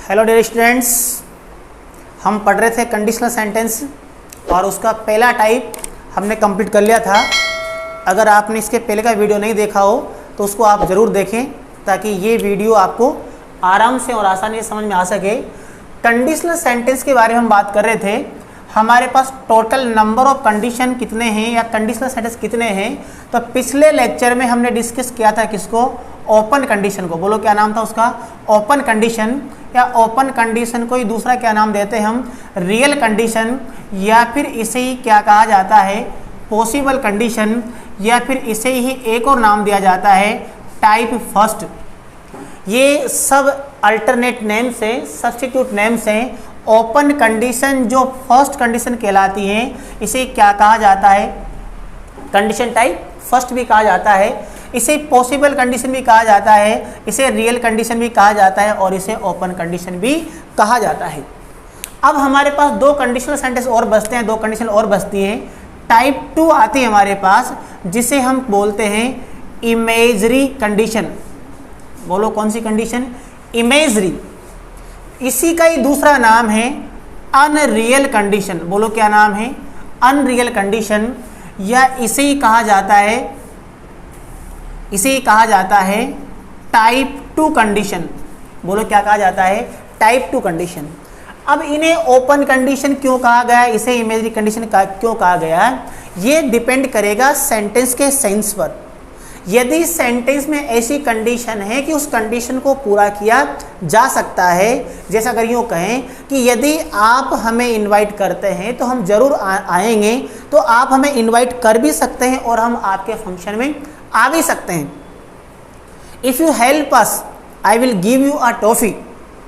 Hello dear students, हम पढ़ रहे थे कंडीशनल सेंटेंस और उसका पहला टाइप हमने कंप्लीट कर लिया था। अगर आपने इसके पहले का वीडियो नहीं देखा हो तो उसको आप ज़रूर देखें ताकि ये वीडियो आपको आराम से और आसानी से समझ में आ सके। कंडीशनल सेंटेंस के बारे में हम बात कर रहे थे। हमारे पास टोटल नंबर ऑफ कंडीशन कितने हैं या कंडीशनल सेंटेंस कितने हैं, तो पिछले लेक्चर में हमने डिस्कस किया था किसको, ओपन कंडीशन को। बोलो क्या नाम था उसका, ओपन कंडीशन, या ओपन कंडीशन को ही दूसरा क्या नाम देते हैं हम, रियल कंडीशन, या फिर इसे ही क्या कहा जाता है, पॉसिबल कंडीशन, या फिर इसे ही एक और नाम दिया जाता है टाइप फर्स्ट। ये सब अल्टरनेट नेम्स हैं, सब्स्टिट्यूट नेम्स हैं। ओपन कंडीशन जो फर्स्ट कंडीशन कहलाती है इसे क्या कहा जाता है, कंडीशन टाइप फर्स्ट भी कहा जाता है, इसे पॉसिबल कंडीशन भी कहा जाता है, इसे रियल कंडीशन भी कहा जाता है और इसे ओपन कंडीशन भी कहा जाता है। अब हमारे पास दो कंडीशनल सेंटेंस और बचते हैं, दो कंडीशन और बचती हैं। टाइप 2 आती है हमारे पास जिसे हम बोलते हैं इमेजरी कंडीशन। बोलो कौन सी कंडीशन, इमेजरी। इसी का ही दूसरा नाम है अनरियल कंडीशन। बोलो क्या नाम है, अनरियल कंडीशन, या इसे ही कहा जाता है, इसे ही कहा जाता है टाइप 2 कंडीशन। बोलो क्या कहा जाता है, टाइप 2 कंडीशन। अब इन्हें ओपन कंडीशन क्यों कहा गया, इसे इमेजरी कंडीशन क्यों कहा गया, ये डिपेंड करेगा सेंटेंस के सेंस पर। यदि सेंटेंस में ऐसी कंडीशन है कि उस कंडीशन को पूरा किया जा सकता है, जैसा अगर यूँ कहें कि यदि आप हमें इनवाइट करते हैं तो हम ज़रूर आएंगे, तो आप हमें इनवाइट कर भी सकते हैं और हम आपके फंक्शन में आ भी सकते हैं। If you help us I will give you a toffee.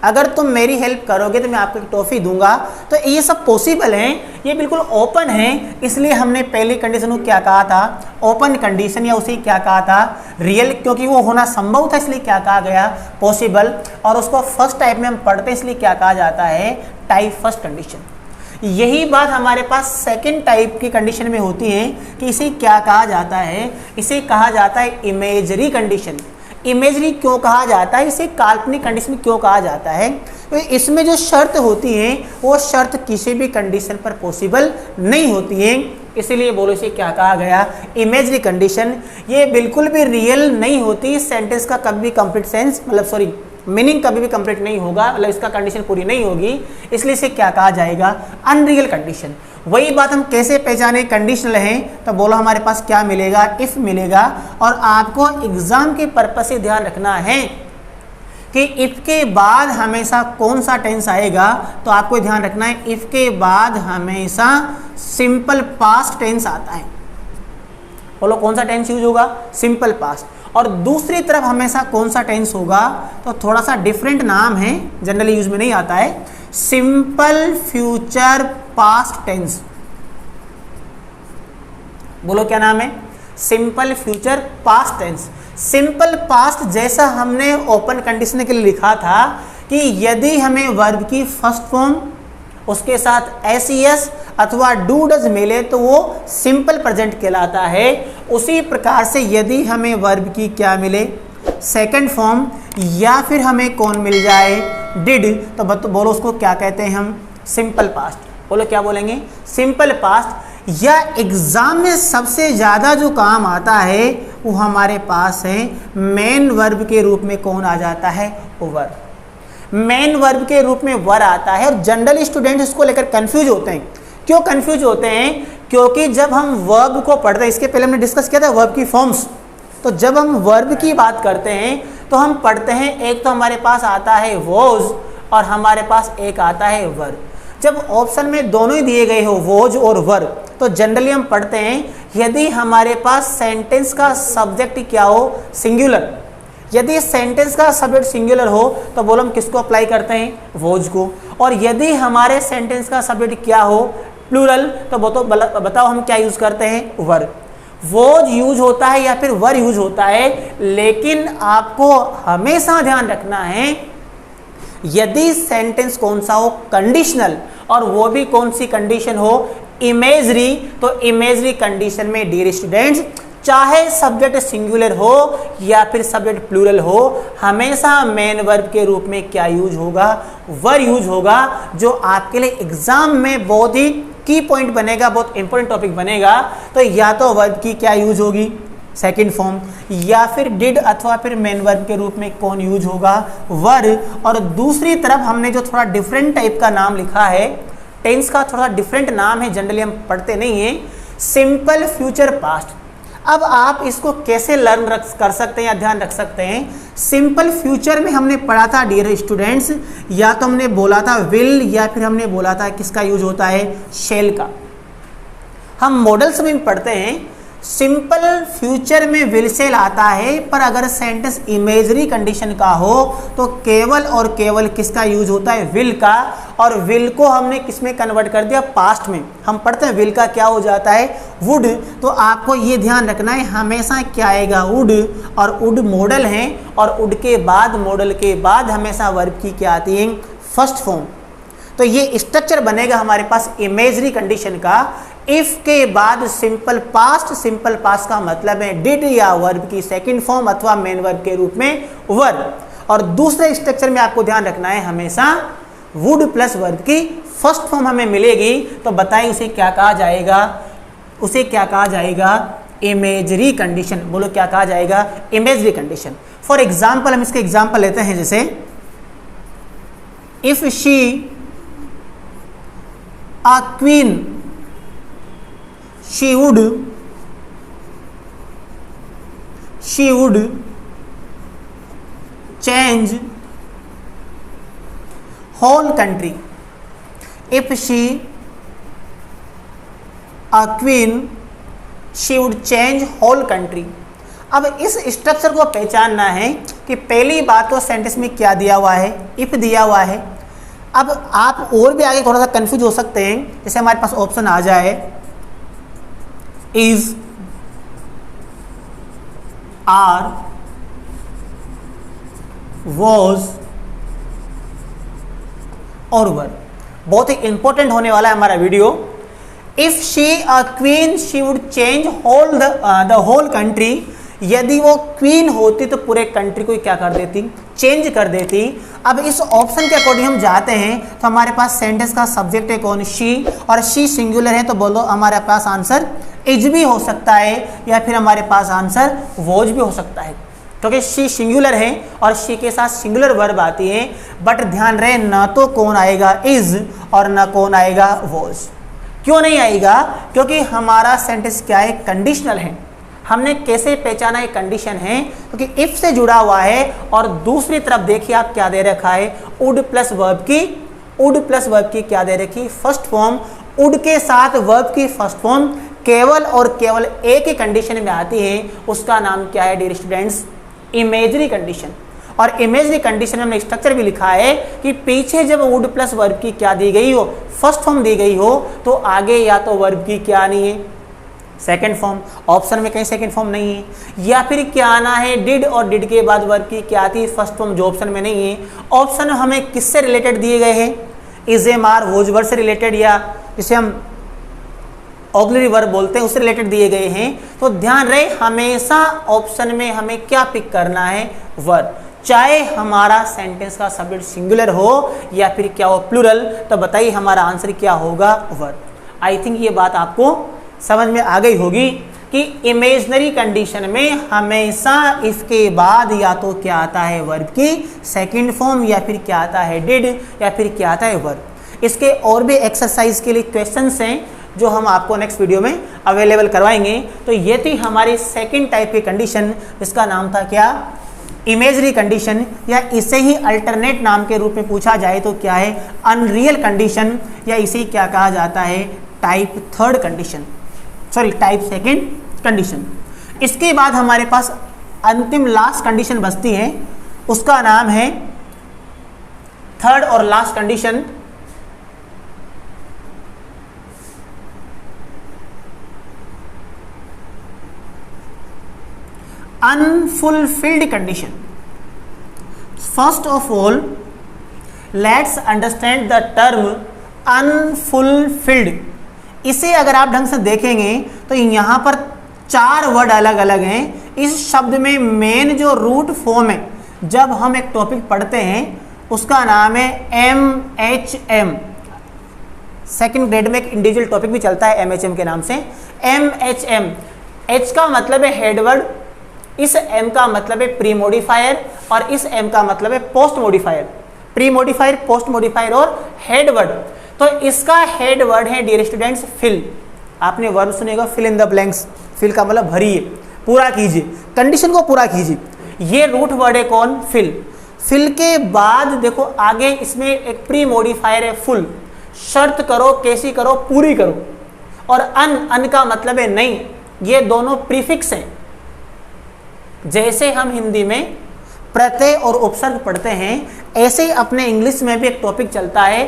अगर तुम मेरी हेल्प करोगे तो मैं आपको एक टॉफ़ी दूंगा। तो ये सब पॉसिबल हैं, ये बिल्कुल ओपन है। इसलिए हमने पहली कंडीशन को क्या कहा था, ओपन कंडीशन, या उसे क्या कहा था, रियल, क्योंकि वो होना संभव था इसलिए क्या कहा गया, पॉसिबल। और उसको फर्स्ट टाइप में हम पढ़ते हैं इसलिए क्या कहा जाता है, टाइप फर्स्ट कंडीशन। यही बात हमारे पास सेकेंड टाइप की कंडीशन में होती है कि इसे क्या कहा जाता है, इसे कहा जाता है इमेजरी कंडीशन। इमेजरी क्यों कहा जाता है, इसे काल्पनिक कंडीशन क्यों कहा जाता है, तो इसमें जो शर्त होती है वो शर्त किसी भी कंडीशन पर पॉसिबल नहीं होती है, इसीलिए बोलो इसे क्या कहा गया, इमेजरी कंडीशन। ये बिल्कुल भी रियल नहीं होती, सेंटेंस का कभी भी कंप्लीट सेंस मतलब मीनिंग कभी भी कंप्लीट नहीं होगा, मतलब इसका कंडीशन पूरी नहीं होगी, इसलिए इसे क्या कहा जाएगा, अनरियल कंडीशन। वही बात हम कैसे पहचाने कंडीशनल हैं, तो बोलो हमारे पास क्या मिलेगा, इफ मिलेगा। और आपको एग्जाम के पर्पस से ध्यान रखना है कि इफ के बाद हमेशा कौन सा टेंस आएगा, तो आपको ध्यान रखना है इफ के बाद हमेशा सिंपल पास्ट टेंस आता है। बोलो कौन सा टेंस यूज होगा, सिंपल पास्ट। और दूसरी तरफ हमेशा कौन सा टेंस होगा, तो थोड़ा सा डिफरेंट नाम है, जनरली यूज में नहीं आता है, सिंपल फ्यूचर पास्ट टेंस। बोलो क्या नाम है, simple future past tense. Simple past जैसा हमने ओपन कंडीशन के लिए लिखा था कि यदि हमें वर्ब की फर्स्ट फॉर्म उसके साथ एस अथवा डू डज मिले तो वो सिंपल प्रेजेंट कहलाता है। उसी प्रकार से यदि हमें वर्ब की क्या मिले, सेकंड फॉर्म, या फिर हमें कौन मिल जाए, डिड, तो बोलो उसको क्या कहते हैं हम, सिंपल पास्ट। बोलो क्या बोलेंगे, सिंपल पास्ट। या एग्जाम में सबसे ज़्यादा जो काम आता है वो हमारे पास है मेन वर्ब के रूप में कौन आ जाता है, वर। मेन वर्ब के रूप में वर आता है और जनरली स्टूडेंट इसको लेकर कंफ्यूज होते हैं। क्यों कंफ्यूज होते हैं, क्योंकि जब हम वर्ब को पढ़ते हैं, इसके पहले हमने डिस्कस किया था वर्ब की फॉर्म्स, तो जब हम वर्ब की बात करते हैं तो हम पढ़ते हैं एक तो हमारे पास आता है वोज और हमारे पास एक आता है वर। जब ऑप्शन में दोनों ही दिए गए हो वोज और वर, तो जनरली हम पढ़ते हैं यदि हमारे पास सेंटेंस का सब्जेक्ट क्या हो, सिंगुलर। यदि सेंटेंस का सब्जेक्ट सिंगुलर हो तो बोलो हम किसको अप्लाई करते हैं, वोज को। और यदि हमारे सेंटेंस का सब्जेक्ट क्या हो, प्लूरल, तो बताओ हम क्या यूज करते हैं, वर। वोज यूज होता है या फिर वर यूज होता है, लेकिन आपको हमेशा ध्यान रखना है यदि सेंटेंस कौन सा हो, कंडीशनल, और वो भी कौन सी कंडीशन हो, इमेजरी, तो इमेजरी कंडीशन में डियर स्टूडेंट्स चाहे सब्जेक्ट सिंगुलर हो या फिर सब्जेक्ट प्लूरल हो, हमेशा मेन वर्ब के रूप में क्या यूज होगा, वर यूज होगा, जो आपके लिए एग्जाम में बहुत ही की पॉइंट बनेगा, बहुत इंपॉर्टेंट टॉपिक बनेगा। तो या तो वर्ब की क्या यूज होगी, सेकंड फॉर्म, या फिर डिड अथवा फिर मेन वर्ब के रूप में कौन यूज होगा, वर। और दूसरी तरफ हमने जो थोड़ा डिफरेंट टाइप का नाम लिखा है, टेंस का थोड़ा डिफरेंट नाम है, जनरली हम पढ़ते नहीं हैं, सिंपल फ्यूचर पास्ट। अब आप इसको कैसे लर्न कर सकते हैं या ध्यान रख सकते हैं। सिंपल फ्यूचर में हमने पढ़ा था डियर स्टूडेंट्स, या तो हमने बोला था विल या फिर हमने बोला था किसका यूज होता है, शेल का। हम मॉडल्स में पढ़ते हैं सिंपल फ्यूचर में विल शेल आता है, पर अगर सेंटेंस इमेजरी कंडीशन का हो तो केवल और केवल किसका यूज होता है, विल का। और विल को हमने किस में कन्वर्ट कर दिया, पास्ट में। हम पढ़ते हैं विल का क्या हो जाता है, वुड। तो आपको ये ध्यान रखना है हमेशा क्या आएगा, वुड। और वुड मॉडल है, और वुड के बाद, मॉडल के बाद हमेशा वर्ब की क्या आती है, फर्स्ट फॉर्म। तो ये स्ट्रक्चर बनेगा हमारे पास इमेजरी कंडीशन का। इफ के बाद सिंपल पास्ट का मतलब है डिड या वर्ब की सेकंड फॉर्म अथवा मेन वर्ब के रूप में वर्ब। और दूसरे स्ट्रक्चर में आपको ध्यान रखना है हमेशा वुड प्लस वर्ब की फर्स्ट फॉर्म हमें मिलेगी। तो बताइए उसे क्या कहा जाएगा, उसे क्या कहा जाएगा, इमेजरी कंडीशन। बोलो क्या कहा जाएगा, इमेजरी कंडीशन। फॉर एग्जाम्पल हम इसके एग्जाम्पल लेते हैं, जैसे if she a queen she would change whole country. If she a queen, she would change whole country. अब इस स्ट्रक्चर को पहचानना है कि पहली बात तो सेंटेंस में क्या दिया हुआ है, इफ दिया हुआ है। अब आप और भी आगे थोड़ा सा कंफ्यूज हो सकते हैं, जैसे हमारे पास ऑप्शन आ जाए is, are, was और were। बहुत ही इंपॉर्टेंट होने वाला है हमारा video. If she a queen she would change the whole country. यदि वो क्वीन होती तो पूरे कंट्री को क्या कर देती, चेंज कर देती। अब इस ऑप्शन के अकॉर्डिंग हम जाते हैं तो हमारे पास सेंटेंस का सब्जेक्ट है कौन, शी, और शी सिंगुलर है, तो बोलो हमारे पास आंसर इज भी हो सकता है, या फिर हमारे पास आंसर वॉज भी हो सकता है, क्योंकि शी सिंगुलर है और शी के साथ सिंगुलर वर्ब आती है। बट ध्यान रहे ना तो कौन आएगा, इज, और ना कौन आएगा, वॉज। क्यों नहीं आएगा, क्योंकि हमारा सेंटेंस क्या है, कंडीशनल है। हमने कैसे पहचाना ये कंडीशन है, क्योंकि इफ से जुड़ा हुआ है। और दूसरी तरफ देखिए आप क्या दे रखा है, वुड प्लस वर्ब की, वुड प्लस वर्ब की क्या दे रखी, फर्स्ट फॉर्म। वुड के साथ वर्ब की फर्स्ट फॉर्म केवल और केवल एक ही कंडीशन में आती है, उसका नाम क्या है डियर स्टूडेंट्स, इमेजरी कंडीशन। और इमेजरी कंडीशन में हमने स्ट्रक्चर भी लिखा है कि पीछे जब वुड प्लस वर्ब की क्या दी गई हो, फर्स्ट फॉर्म दी गई हो, तो आगे या तो वर्ब की क्या आनी है, सेकंड फॉर्म। ऑप्शन में कहीं सेकंड फॉर्म नहीं है। या फिर क्या आना है, डिड, और डिड के बाद वर्ब की क्या आती है, फर्स्ट फॉर्म, जो ऑप्शन में नहीं है। ऑप्शन हमें किससे रिलेटेड दिए गए हैं, is, am, are, was verb से रिलेटेड, या जिसे हम ऑक्सिलरी वर्ब बोलते हैं उससे रिलेटेड दिए गए हैं। तो ध्यान रहे हमेशा ऑप्शन में हमें क्या पिक करना है, वर्ब। चाहे हमारा सेंटेंस का सब्जेक्ट सिंगुलर हो या फिर क्या हो, प्लूरल। तो बताइए हमारा आंसर क्या होगा, वर्ब। आई थिंक ये बात आपको समझ में आ गई होगी कि इमेजनरी कंडीशन में हमेशा इसके बाद या तो क्या आता है, वर्ब की सेकंड फॉर्म, या फिर क्या आता है, डिड, या फिर क्या आता है, वर्ब। इसके और भी एक्सरसाइज के लिए क्वेश्चंस हैं जो हम आपको नेक्स्ट वीडियो में अवेलेबल करवाएंगे। तो ये थी हमारी सेकंड टाइप की कंडीशन, जिसका नाम था क्या, इमेजरी कंडीशन, या इसे ही अल्टरनेट नाम के रूप में पूछा जाए तो क्या है, अनरियल कंडीशन, या इसे क्या कहा जाता है, type third condition, sorry type second condition. इसके बाद हमारे पास अंतिम लास्ट कंडीशन बचती है, उसका नाम है थर्ड और last condition, unfulfilled condition. First of all, let's understand the term unfulfilled. इसे अगर आप ढंग से देखेंगे तो यहाँ पर 4 वर्ड अलग अलग हैं। इस शब्द में मेन जो रूट फॉर्म है जब हम एक टॉपिक पढ़ते हैं उसका नाम है MHM। सेकंड ग्रेड में एक इंडिविजुअल टॉपिक भी चलता है MHM के नाम से। MHM, H का मतलब है हेडवर्ड, इस M का मतलब है प्री मॉडिफायर और इस M का मतलब है post modifier. Pre modifier, post modifier और हेडवर्ड। तो इसका हेडवर्ड है डियर स्टूडेंट्स फिल। आपने वर्ब सुनेगा fill in the blanks. Fill का मतलब भरिए, पूरा कीजिए, कंडीशन को पूरा कीजिए। ये रूट वर्ड है कौन? फिल। फिल के बाद देखो आगे इसमें एक प्री मॉडिफायर है फुल। शर्त करो, कैसी करो? पूरी करो। और अन का मतलब है नहीं। ये दोनों प्रीफिक्स हैं। जैसे हम हिंदी में प्रत्यय और उपसर्ग पढ़ते हैं ऐसे ही अपने इंग्लिश में भी एक टॉपिक चलता है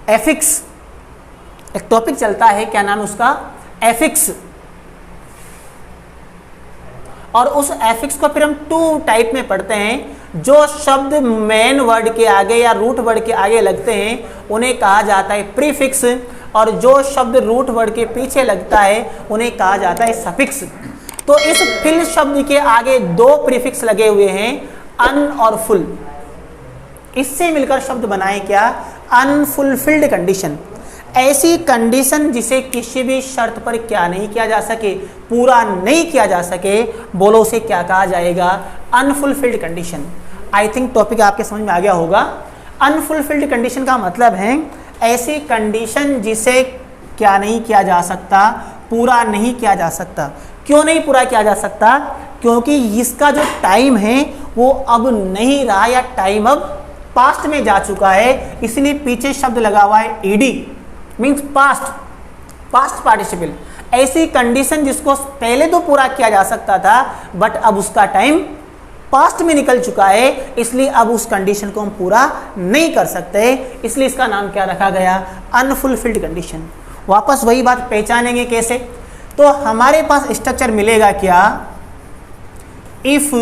एफिक्स। एक टॉपिक चलता है, क्या नाम है उसका? एफिक्स। और उस एफिक्स को फिर हम 2 टाइप में पढ़ते हैं। जो शब्द मेन वर्ड के आगे या रूट वर्ड के आगे लगते हैं उन्हें कहा जाता है प्रीफिक्स, और जो शब्द रूट वर्ड के पीछे लगता है उन्हें कहा जाता है सफिक्स। तो इस फिल शब्द के आगे 2 प्रीफिक्स लगे हुए हैं, अन और फुल। इससे मिलकर शब्द बनाए क्या? Unfulfilled condition. ऐसी कंडीशन जिसे किसी भी शर्त पर क्या नहीं किया जा सके, पूरा नहीं किया जा सके, बोलो उसे क्या कहा जाएगा? Unfulfilled condition. I think topic आपके समझ में आ गया होगा। अनफुलफिल्ड कंडीशन का मतलब है ऐसी कंडीशन जिसे क्या नहीं किया जा सकता, पूरा नहीं किया जा सकता। क्यों नहीं पूरा किया जा सकता? क्योंकि इसका जो टाइम है वो अब नहीं रहा, या टाइम अब पास्ट में जा चुका है, इसलिए पीछे शब्द लगा हुआ है ED, means past, past participle. ऐसी कंडीशन जिसको पहले तो पूरा किया जा सकता था बट अब उसका टाइम पास्ट में निकल चुका है, इसलिए अब उस कंडीशन को हम पूरा नहीं कर सकते, इसलिए इसका नाम क्या रखा गया? Unfulfilled condition. वापस वही बात पहचानेंगे कैसे? तो हमारे पास स्ट्रक्चर मिलेगा क्या? इफ,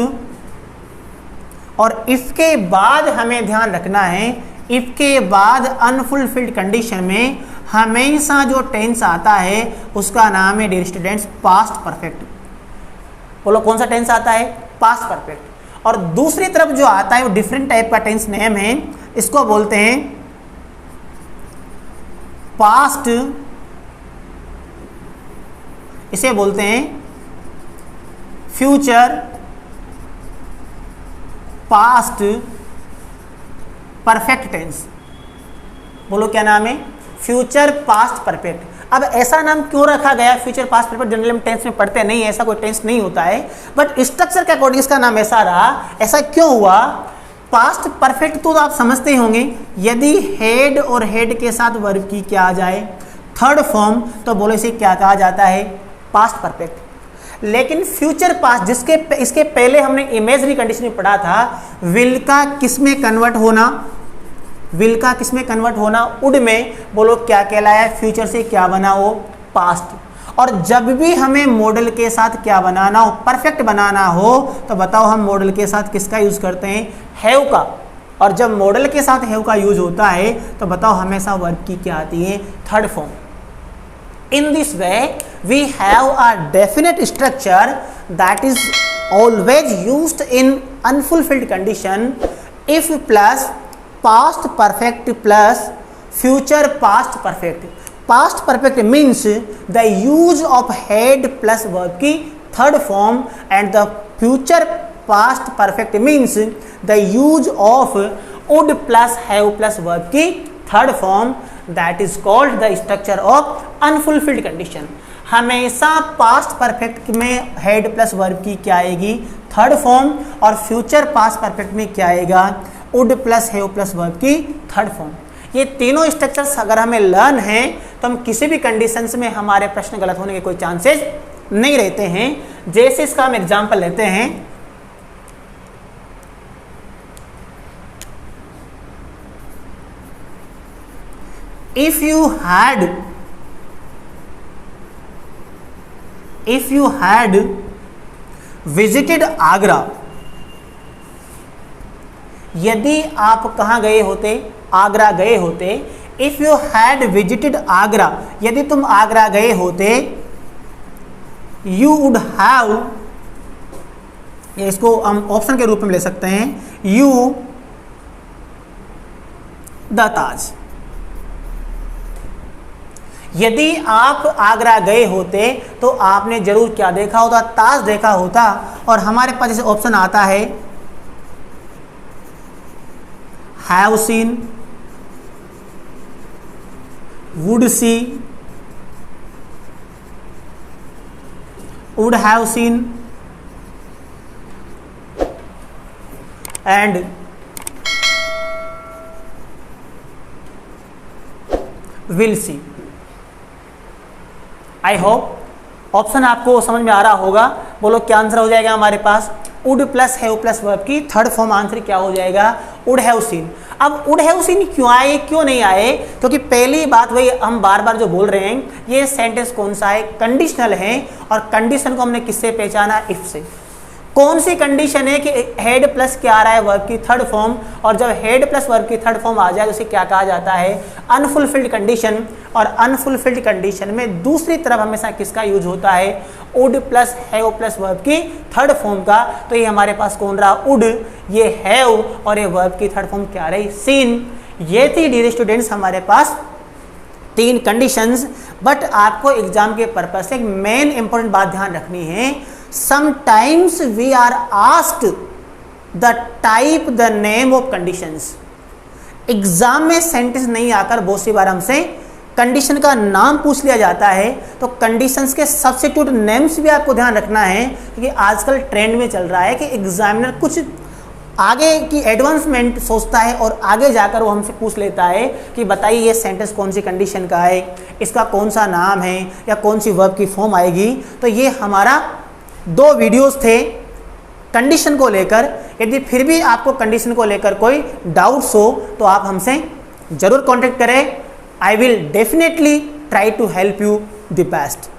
और इफ के बाद हमें ध्यान रखना है, इफ के बाद अनफुलफिल्ड कंडीशन में हमेशा जो टेंस आता है उसका नाम है डियर स्टूडेंट्स पास्ट परफेक्ट। बोलो कौन सा टेंस आता है? Past perfect. और दूसरी तरफ जो आता है वो डिफरेंट टाइप का टेंस नेम है, इसको बोलते हैं पास्ट, इसे बोलते हैं फ्यूचर पास्ट परफेक्ट टेंस। बोलो क्या नाम है? Future past perfect. अब ऐसा नाम क्यों रखा गया फ्यूचर पास्ट परफेक्ट? जनरली हम टेंस में पढ़ते नहीं है, ऐसा कोई टेंस नहीं होता है, बट स्ट्रक्चर के अकॉर्डिंग इसका नाम ऐसा रहा। ऐसा क्यों हुआ? पास्ट परफेक्ट तो आप समझते ही होंगे, यदि हेड और हेड के साथ वर्ब की क्या आ जाए थर्ड फॉर्म, तो बोलो इसे क्या कहा जाता है? Past perfect. लेकिन फ्यूचर पास्ट जिसके इसके पहले हमने इमेजरी कंडीशन में पढ़ा था, विल का किस में कन्वर्ट होना? विल का किस में कन्वर्ट होना? वुड में। बोलो क्या कहलाया? फ्यूचर से क्या बना वो? पास्ट। और जब भी हमें मॉडल के साथ क्या बनाना हो? परफेक्ट बनाना हो, तो बताओ हम मॉडल के साथ किसका यूज करते हैं? हैव का। और जब मॉडल के साथ हैव का यूज होता है तो बताओ हमेशा वर्ब की क्या आती है? Third form. In this way, we have a definite structure that is always used in unfulfilled condition. If plus past perfect plus future past perfect. Past perfect means the use of had plus verb की third form, and the future past perfect means the use of would plus have plus verb की third form. That is called the structure of unfulfilled condition. हमेशा past perfect में head plus verb की क्या आएगी? Third form. और future past perfect में क्या आएगा? Would plus have plus verb की थर्ड फॉर्म। ये तीनों स्ट्रक्चर्स अगर हमें लर्न है तो हम किसी भी कंडीशंस में हमारे प्रश्न गलत होने के कोई चांसेस नहीं रहते हैं। जैसे इसका हम एग्जाम्पल लेते हैं, if you had visited Agra, यदि आप कहाँ गए होते? आगरा गए होते। If you had visited Agra, यदि तुम आगरा गए होते, यू वुड हैव, इसको हम ऑप्शन के रूप में ले सकते हैं, यू द ताज। यदि आप आगरा गए होते तो आपने जरूर क्या देखा होता, ताज देखा होता। और हमारे पास जैसे ऑप्शन आता है have seen, would see, would have scene and will see. I hope option आपको समझ में आ रहा होगा। बोलो क्या आंसर हो जाएगा हमारे पास, would plus have plus verb की थर्ड फॉर्म आंसर क्या हो जाएगा, वुड हैव सीन। अब वुड हैव सीन क्यों आए, क्यों नहीं आए, क्योंकि पहली बात वही हम बार बार जो बोल रहे हैं, ये सेंटेंस कौन सा है, कंडीशनल है। और कंडीशन को हमने किससे पहचाना, इफ से। कौन सी कंडीशन है कि हेड प्लस क्या आ रहा है, वर्ब की थर्ड फॉर्म। और जब हेड प्लस वर्ब की थर्ड फॉर्म आ जाए उसे क्या कहा जाता है, अनफुलफिल्ड कंडीशन। और अनफुलफिल्ड कंडीशन में दूसरी तरफ हमेशा किसका यूज होता है, would plus have plus verb की थर्ड फॉर्म का। तो ये हमारे पास कौन रहा, वुड, ये हैव और ये वर्ब की थर्ड फॉर्म क्या रही, सीन। ये थी डियर स्टूडेंट्स हमारे पास तीन कंडीशंस। बट आपको एग्जाम के पर्पज से एक मेन इंपॉर्टेंट बात ध्यान रखनी है, sometimes we are asked the type, the name of conditions। Exam में सेंटेंस नहीं आकर बहुत सी बार हमसे कंडीशन का नाम पूछ लिया जाता है। तो कंडीशंस के सब्स्टिट्यूट नेम्स भी आपको ध्यान रखना है, क्योंकि आजकल ट्रेंड में चल रहा है कि एग्जामिनर कुछ आगे की एडवांसमेंट सोचता है और आगे जाकर वो हमसे पूछ लेता है कि बताइए ये सेंटेंस कौन सी कंडीशन का है, इसका कौन सा नाम है या कौन सी वर्ब की फॉर्म आएगी। तो ये हमारा 2 वीडियोस थे कंडीशन को लेकर। यदि फिर भी आपको कंडीशन को लेकर कोई डाउट्स हो तो आप हमसे ज़रूर कांटेक्ट करें। I will definitely try to help you the best.